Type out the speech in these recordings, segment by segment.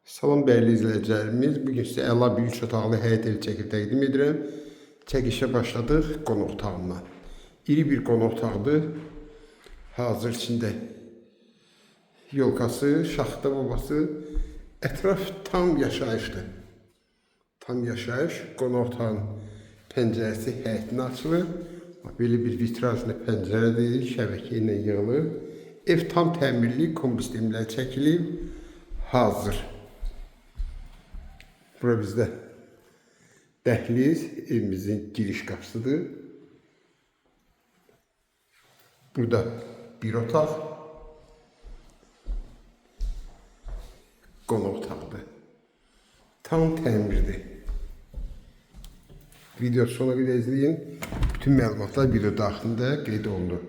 Salam dəyərli izləyicilərimiz. Bugün sizə əla bir 3 otaqlı həyət evi çəkib təqdim edirəm. Çəkişə başladıq qonaq otağından. İri bir qonaq otaqdır. Hazır içində yolkası, şaxta babası. Ətraf tam yaşayışdır. Tam yaşayış. Qonaq otağının pəncərəsi həyətinə açılır. Belə bir vitrajlı pəncərədir. Şəbəkə ilə yığılır. Ev tam təmirli, kombustimlər çəkilib. Hazır. Bura bizdə dəhliz, evimizin giriş qapısıdır. Burada bir otaq, qonaq otaqdır. Tam təmirdir. Video sona qədər izləyin. Bütün məlumatlar video daxilində qeyd olunur.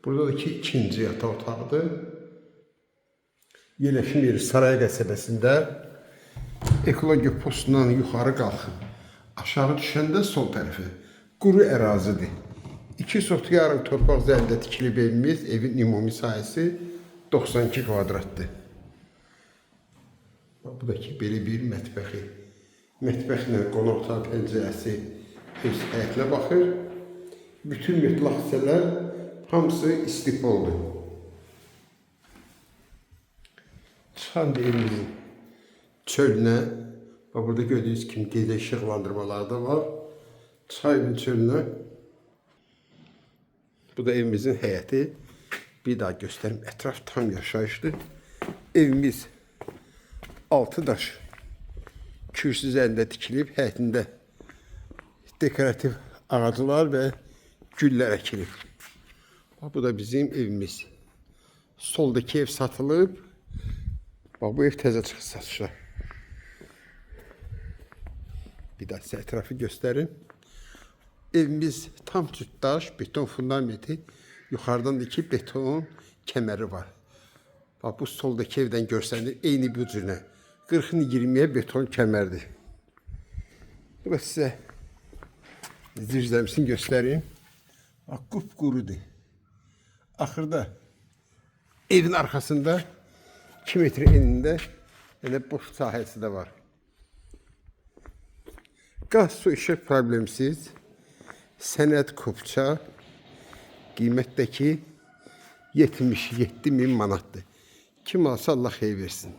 Burada da ikinci yataq otaqdır. Yerləşim yeri Saray qəsəbəsində. Ekologiya postundan yuxarı qalxıb aşağı düşəndə sol tərəfi quru ərazidir. 2 sotq yarım torpaq üzərində tikilib evimiz, evin ümumi sahəsi 92 kvadratdır. Bu da ki, belə bir mətbəxi. Mətbəxlə qonaq otağı pəncərəsi öz həyətinə baxır. Bütün mütləq hissələr hamısı istipoldur. Çıxan evimizin çölünə, burada gördüyünüz kimi gecə işıqlandırmaları da var. Çayın çölünə. Bu da evimizin həyəti. Bir daha göstərim. Ətraf tam yaşayışdır. Evimiz 6 daş kürsü üzərində tikilib. Həyətində dekorativ ağaclar və güllər əkilib. Bu da bizim evimiz. Soldakı ev satılıb. Bax, bu ev təzə çıxıb satışa. Bir daha sizə ətrafı göstərin. Evimiz tam cütdaş, beton fundamenti. Yuxarıdan da 2 beton kəməri var. Bax, bu soldakı evdən görsənir, eyni bu cürünə. 40-ını 20-yə beton kəmərdir. Bu da sizə zirzəmisini göstərin. Bax, qupqurudur. Axırda evin arxasında 2 metr enində boş sahəsi də var. Qaz, su, işıq problemsiz. Sənəd kupça. Qiymətdəki 77.000 manatdır. Kim alsa Allah xeyir versin.